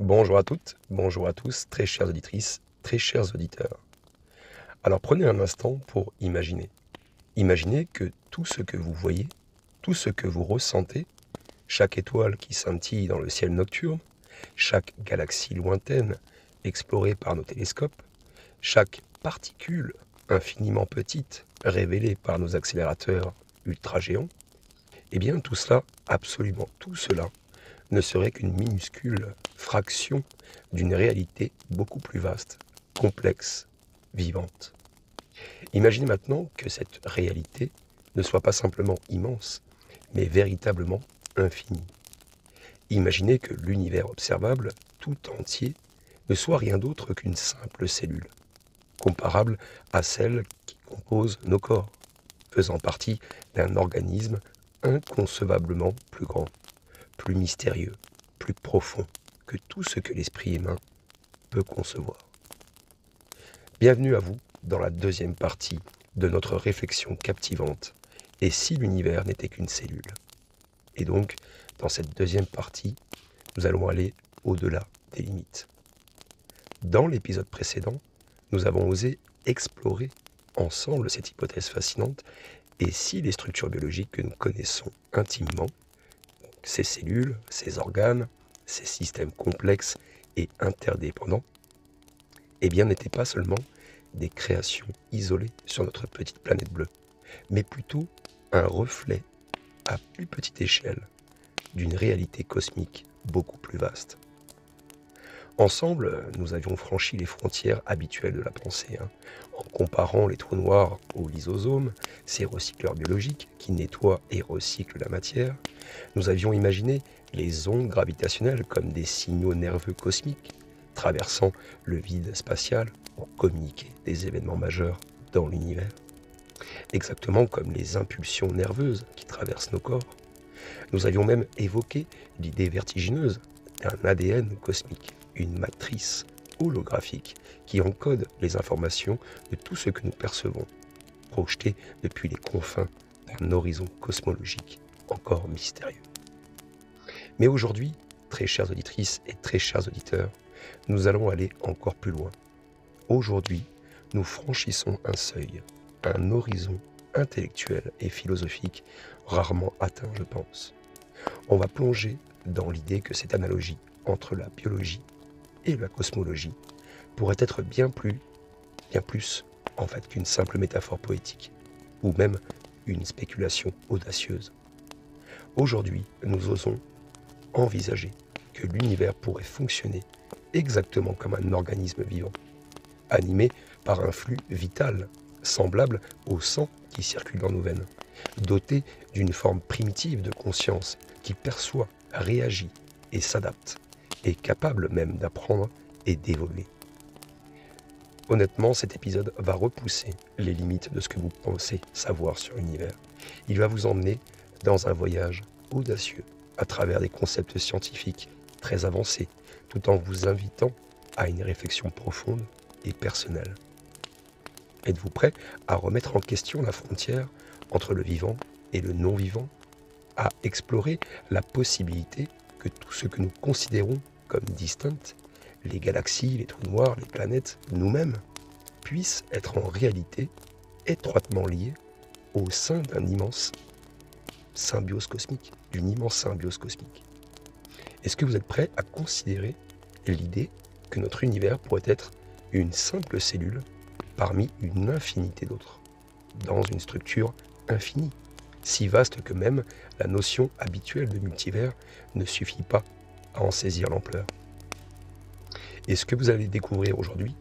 Bonjour à toutes, bonjour à tous, très chères auditrices, très chers auditeurs. Alors prenez un instant pour imaginer. Imaginez que tout ce que vous voyez, tout ce que vous ressentez, chaque étoile qui scintille dans le ciel nocturne, chaque galaxie lointaine explorée par nos télescopes, chaque particule infiniment petite révélée par nos accélérateurs ultra géants, eh bien tout cela, absolument tout cela, ne serait qu'une minuscule fraction d'une réalité beaucoup plus vaste, complexe, vivante. Imaginez maintenant que cette réalité ne soit pas simplement immense, mais véritablement infinie. Imaginez que l'univers observable, tout entier, ne soit rien d'autre qu'une simple cellule, comparable à celle qui compose nos corps, faisant partie d'un organisme inconcevablement plus grand, plus mystérieux, plus profond que tout ce que l'esprit humain peut concevoir. Bienvenue à vous dans la deuxième partie de notre réflexion captivante. Et si l'univers n'était qu'une cellule? Et donc, dans cette deuxième partie, nous allons aller au-delà des limites. Dans l'épisode précédent, nous avons osé explorer ensemble cette hypothèse fascinante. Et si les structures biologiques que nous connaissons intimement, ces cellules, ces organes, ces systèmes complexes et interdépendants, eh bien n'étaient pas seulement des créations isolées sur notre petite planète bleue, mais plutôt un reflet à plus petite échelle d'une réalité cosmique beaucoup plus vaste. Ensemble, nous avions franchi les frontières habituelles de la pensée, en comparant les trous noirs aux lysosomes, ces recycleurs biologiques qui nettoient et recyclent la matière. Nous avions imaginé les ondes gravitationnelles comme des signaux nerveux cosmiques traversant le vide spatial pour communiquer des événements majeurs dans l'univers. Exactement comme les impulsions nerveuses qui traversent nos corps. Nous avions même évoqué l'idée vertigineuse d'un ADN cosmique, une matrice holographique qui encode les informations de tout ce que nous percevons, projeté depuis les confins d'un horizon cosmologique encore mystérieux. Mais aujourd'hui, très chères auditrices et très chers auditeurs, nous allons aller encore plus loin. Aujourd'hui, nous franchissons un seuil, un horizon intellectuel et philosophique rarement atteint, je pense. On va plonger dans l'idée que cette analogie entre la biologie et la cosmologie pourrait être bien plus en fait qu'une simple métaphore poétique, ou même une spéculation audacieuse. Aujourd'hui, nous osons envisager que l'univers pourrait fonctionner exactement comme un organisme vivant, animé par un flux vital, semblable au sang qui circule dans nos veines, doté d'une forme primitive de conscience qui perçoit, réagit et s'adapte, et capable même d'apprendre et d'évoluer. Honnêtement, cet épisode va repousser les limites de ce que vous pensez savoir sur l'univers. Il va vous emmener dans un voyage audacieux à travers des concepts scientifiques très avancés, tout en vous invitant à une réflexion profonde et personnelle. Êtes-vous prêt à remettre en question la frontière entre le vivant et le non-vivant, à explorer la possibilité que tout ce que nous considérons comme distinct, les galaxies, les trous noirs, les planètes, nous-mêmes, puissent être en réalité étroitement liés au sein d'une immense symbiose cosmique. Est-ce que vous êtes prêt à considérer l'idée que notre univers pourrait être une simple cellule parmi une infinité d'autres, dans une structure infinie, si vaste que même la notion habituelle de multivers ne suffit pas à en saisir l'ampleur? Et ce que vous allez découvrir aujourd'hui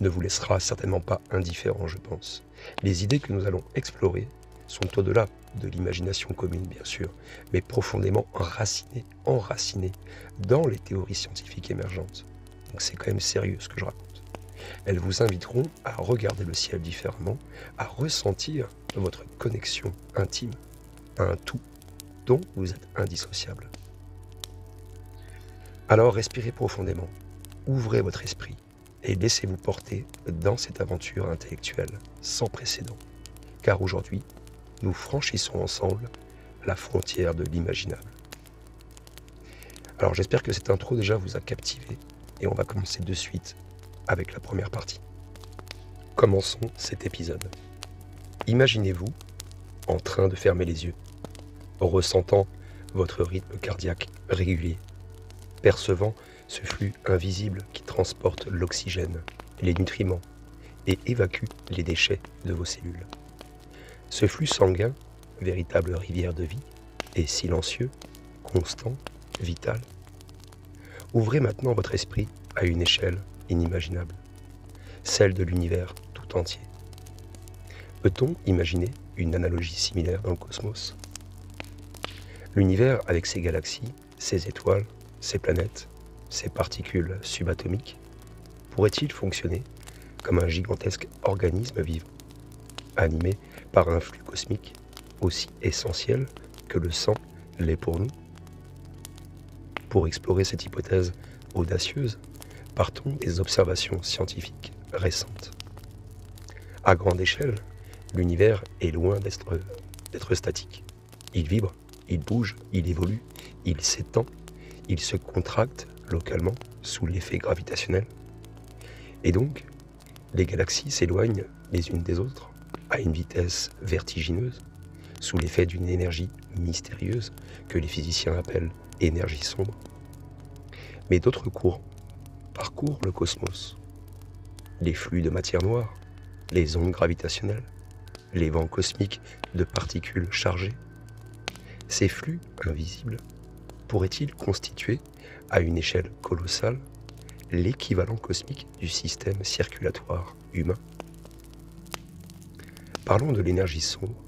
ne vous laissera certainement pas indifférent, je pense. Les idées que nous allons explorer sont au-delà de l'imagination commune, bien sûr, mais profondément enracinées dans les théories scientifiques émergentes. Donc c'est quand même sérieux ce que je raconte. Elles vous inviteront à regarder le ciel différemment, à ressentir votre connexion intime à un tout dont vous êtes indissociable. Alors respirez profondément, ouvrez votre esprit et laissez-vous porter dans cette aventure intellectuelle sans précédent. Car aujourd'hui, nous franchissons ensemble la frontière de l'imaginable. Alors j'espère que cette intro déjà vous a captivé et on va commencer de suite avec la première partie. Commençons cet épisode. Imaginez-vous en train de fermer les yeux, ressentant votre rythme cardiaque régulier, percevant ce flux invisible qui transporte l'oxygène, les nutriments et évacue les déchets de vos cellules. Ce flux sanguin, véritable rivière de vie, est silencieux, constant, vital. Ouvrez maintenant votre esprit à une échelle inimaginable, celle de l'univers tout entier. Peut-on imaginer une analogie similaire dans le cosmos? L'univers avec ses galaxies, ses étoiles, ses planètes, ses particules subatomiques, pourrait-il fonctionner comme un gigantesque organisme vivant, animé par un flux cosmique aussi essentiel que le sang l'est pour nous? Pour explorer cette hypothèse audacieuse, partons des observations scientifiques récentes. À grande échelle, l'univers est loin d'être statique. Il vibre, il bouge, il évolue, il s'étend, il se contracte localement sous l'effet gravitationnel. Et donc, les galaxies s'éloignent les unes des autres à une vitesse vertigineuse, sous l'effet d'une énergie mystérieuse que les physiciens appellent énergie sombre. Mais d'autres courants parcourent le cosmos. Les flux de matière noire, les ondes gravitationnelles, les vents cosmiques de particules chargées. Ces flux invisibles pourraient-ils constituer, à une échelle colossale, l'équivalent cosmique du système circulatoire humain? Parlons de l'énergie sombre,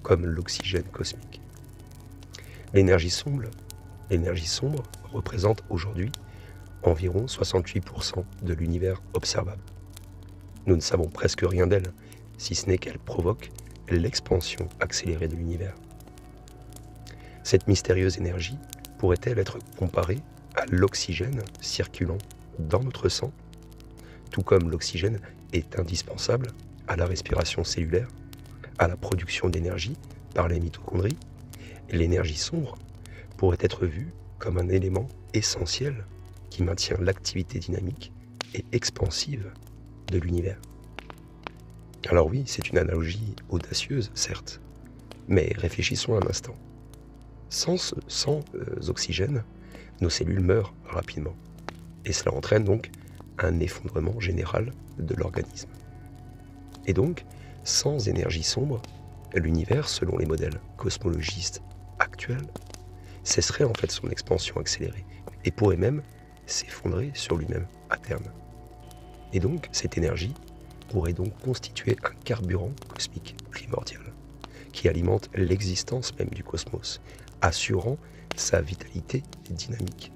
comme l'oxygène cosmique. L'énergie sombre représente aujourd'hui environ 68% de l'univers observable. Nous ne savons presque rien d'elle, si ce n'est qu'elle provoque l'expansion accélérée de l'univers. Cette mystérieuse énergie pourrait-elle être comparée à l'oxygène circulant dans notre sang, tout comme l'oxygène est indispensable à la respiration cellulaire, à la production d'énergie par les mitochondries? L'énergie sombre pourrait être vue comme un élément essentiel qui maintient l'activité dynamique et expansive de l'univers. Alors oui, c'est une analogie audacieuse, certes, mais réfléchissons un instant. Sans oxygène, nos cellules meurent rapidement, et cela entraîne donc un effondrement général de l'organisme. Et donc, sans énergie sombre, l'univers, selon les modèles cosmologistes actuels, cesserait en fait son expansion accélérée et pourrait même s'effondrer sur lui-même à terme. Et donc, cette énergie pourrait donc constituer un carburant cosmique primordial qui alimente l'existence même du cosmos, assurant sa vitalité dynamique,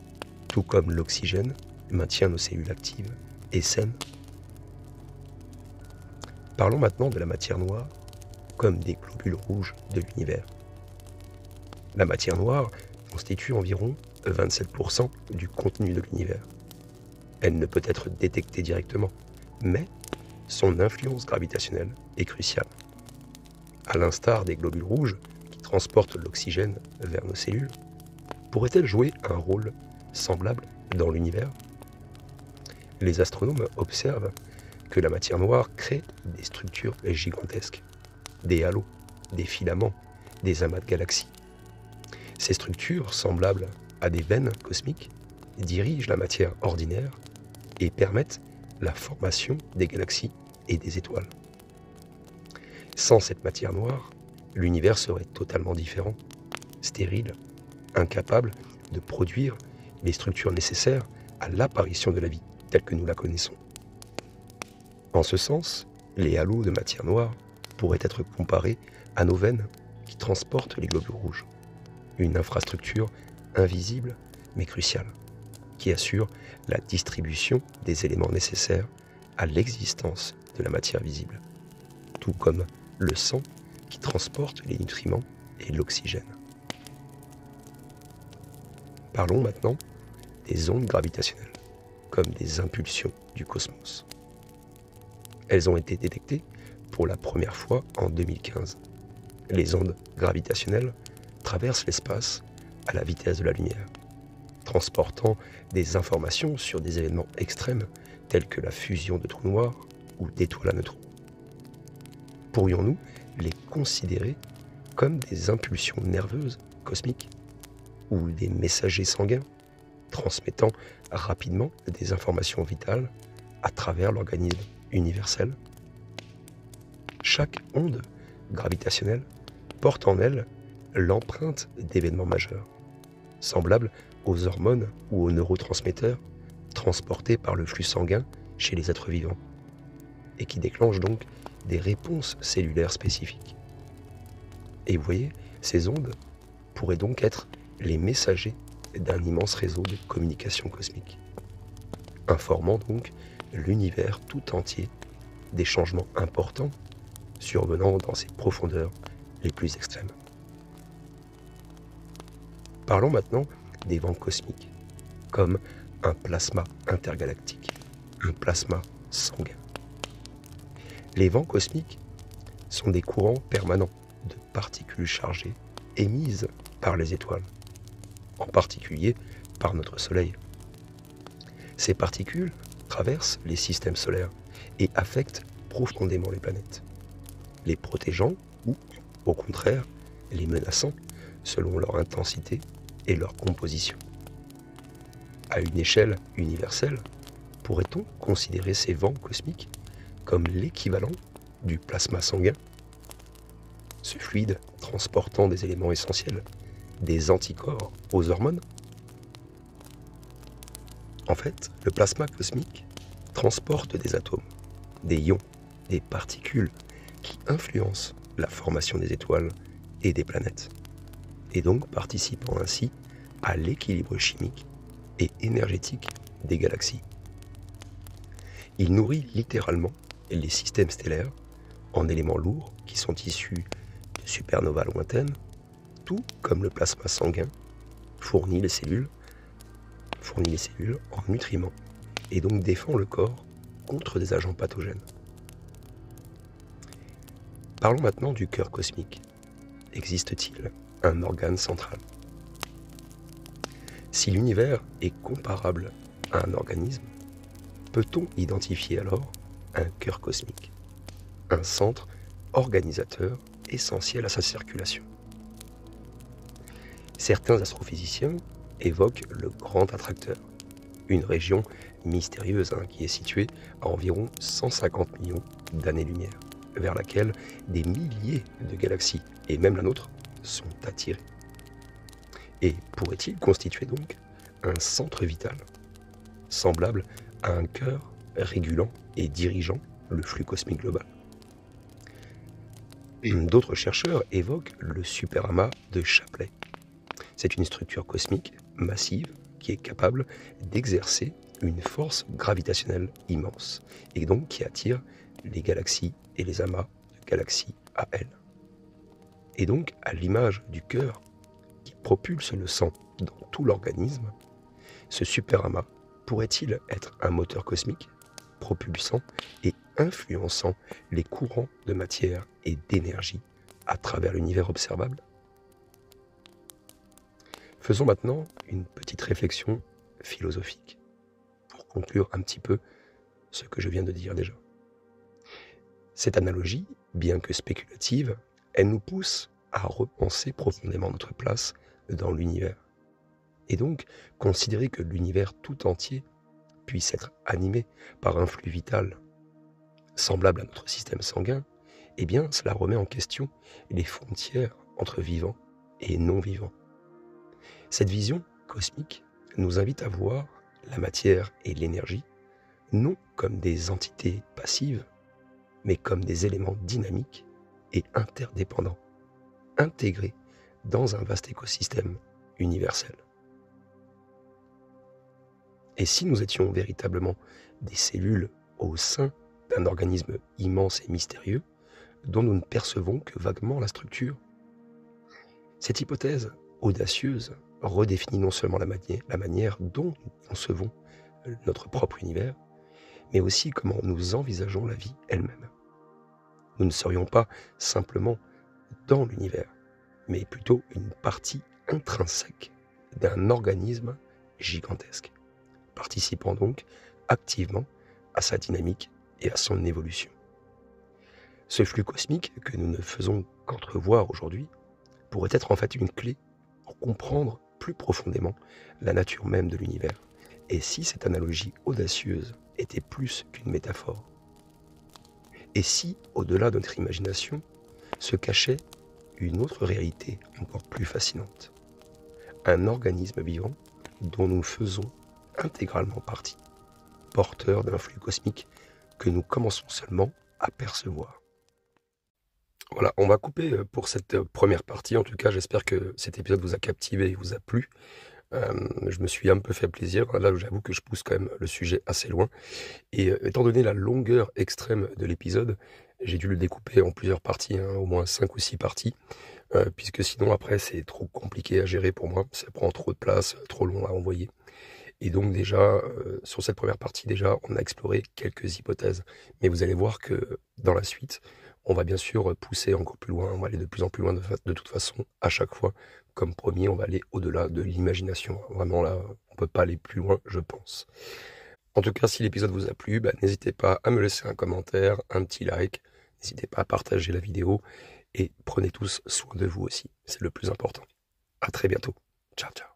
tout comme l'oxygène maintient nos cellules actives et saines. Parlons maintenant de la matière noire comme des globules rouges de l'univers. La matière noire constitue environ 27% du contenu de l'univers. Elle ne peut être détectée directement, mais son influence gravitationnelle est cruciale. À l'instar des globules rouges qui transportent l'oxygène vers nos cellules, pourrait-elle jouer un rôle semblable dans l'univers? Les astronomes observent que la matière noire crée des structures gigantesques, des halos, des filaments, des amas de galaxies. Ces structures, semblables à des veines cosmiques, dirigent la matière ordinaire et permettent la formation des galaxies et des étoiles. Sans cette matière noire, l'univers serait totalement différent, stérile, incapable de produire les structures nécessaires à l'apparition de la vie telle que nous la connaissons. En ce sens, les halos de matière noire pourraient être comparés à nos veines qui transportent les globules rouges, une infrastructure invisible mais cruciale, qui assure la distribution des éléments nécessaires à l'existence de la matière visible, tout comme le sang qui transporte les nutriments et l'oxygène. Parlons maintenant des ondes gravitationnelles, comme des impulsions du cosmos. Elles ont été détectées pour la première fois en 2015. Les ondes gravitationnelles traversent l'espace à la vitesse de la lumière. transportant des informations sur des événements extrêmes tels que la fusion de trous noirs ou d'étoiles à neutrons. Pourrions-nous les considérer comme des impulsions nerveuses cosmiques ou des messagers sanguins transmettant rapidement des informations vitales à travers l'organisme universel? Chaque onde gravitationnelle porte en elle l'empreinte d'événements majeurs, semblables aux hormones ou aux neurotransmetteurs transportés par le flux sanguin chez les êtres vivants, et qui déclenchent donc des réponses cellulaires spécifiques. Et vous voyez, ces ondes pourraient donc être les messagers d'un immense réseau de communication cosmique, informant donc l'univers tout entier des changements importants survenant dans ses profondeurs les plus extrêmes. Parlons maintenant des vents cosmiques, comme un plasma intergalactique, un plasma sanguin. Les vents cosmiques sont des courants permanents de particules chargées émises par les étoiles, en particulier par notre Soleil. Ces particules traversent les systèmes solaires et affectent profondément les planètes, les protégeant ou, au contraire, les menaçant selon leur intensité et leur composition. À une échelle universelle, pourrait-on considérer ces vents cosmiques comme l'équivalent du plasma sanguin, ce fluide transportant des éléments essentiels, des anticorps aux hormones? En fait, le plasma cosmique transporte des atomes, des ions, des particules qui influencent la formation des étoiles et des planètes, et donc participant ainsi à l'équilibre chimique et énergétique des galaxies. Il nourrit littéralement les systèmes stellaires en éléments lourds qui sont issus de supernovas lointaines, tout comme le plasma sanguin fournit les cellules en nutriments et donc défend le corps contre des agents pathogènes. Parlons maintenant du cœur cosmique. Existe-t-il un organe central? Si l'univers est comparable à un organisme, peut-on identifier alors un cœur cosmique, un centre organisateur essentiel à sa circulation? Certains astrophysiciens évoquent le grand attracteur, une région mystérieuse qui est située à environ 150 millions d'années-lumière, vers laquelle des milliers de galaxies, et même la nôtre, sont attirées. Et pourrait-il constituer donc un centre vital, semblable à un cœur régulant et dirigeant le flux cosmique global? D'autres chercheurs évoquent le superamas de Shapley. C'est une structure cosmique massive qui est capable d'exercer une force gravitationnelle immense et donc qui attire les galaxies et les amas de galaxies à elle. Et donc, à l'image du cœur qui propulse le sang dans tout l'organisme, ce superamas pourrait-il être un moteur cosmique propulsant et influençant les courants de matière et d'énergie à travers l'univers observable? Faisons maintenant une petite réflexion philosophique pour conclure un petit peu ce que je viens de dire déjà. Cette analogie, bien que spéculative, elle nous pousse à repenser profondément notre place dans l'univers. Et donc, considérer que l'univers tout entier puisse être animé par un flux vital semblable à notre système sanguin, eh bien, cela remet en question les frontières entre vivants et non-vivants. Cette vision cosmique nous invite à voir la matière et l'énergie non comme des entités passives, mais comme des éléments dynamiques et interdépendants, intégrés dans un vaste écosystème universel. Et si nous étions véritablement des cellules au sein d'un organisme immense et mystérieux, dont nous ne percevons que vaguement la structure? Cette hypothèse audacieuse redéfinit non seulement la manière dont nous concevons notre propre univers, mais aussi comment nous envisageons la vie elle-même. Nous ne serions pas simplement dans l'univers, mais plutôt une partie intrinsèque d'un organisme gigantesque, participant donc activement à sa dynamique et à son évolution. Ce flux cosmique que nous ne faisons qu'entrevoir aujourd'hui pourrait être en fait une clé pour comprendre plus profondément la nature même de l'univers. Et si cette analogie audacieuse était plus qu'une métaphore? Et si, au-delà de notre imagination, se cachait une autre réalité encore plus fascinante? Un organisme vivant dont nous faisons intégralement partie, porteur d'un flux cosmique que nous commençons seulement à percevoir. Voilà, on va couper pour cette première partie. En tout cas, j'espère que cet épisode vous a captivé et vous a plu. Je me suis un peu fait plaisir. Là, j'avoue que je pousse quand même le sujet assez loin. Et étant donné la longueur extrême de l'épisode, j'ai dû le découper en plusieurs parties, hein, au moins 5 ou 6 parties, puisque sinon après c'est trop compliqué à gérer pour moi, ça prend trop de place, trop long à envoyer. Et donc déjà, sur cette première partie, déjà, on a exploré quelques hypothèses. Mais vous allez voir que dans la suite, on va bien sûr pousser encore plus loin, on va aller de plus en plus loin de toute façon, à chaque fois. Comme promis, on va aller au-delà de l'imagination. Vraiment là, on peut pas aller plus loin, je pense. En tout cas, si l'épisode vous a plu, n'hésitez pas à me laisser un commentaire, un petit like. N'hésitez pas à partager la vidéo. Et prenez tous soin de vous aussi, c'est le plus important. À très bientôt. Ciao, ciao.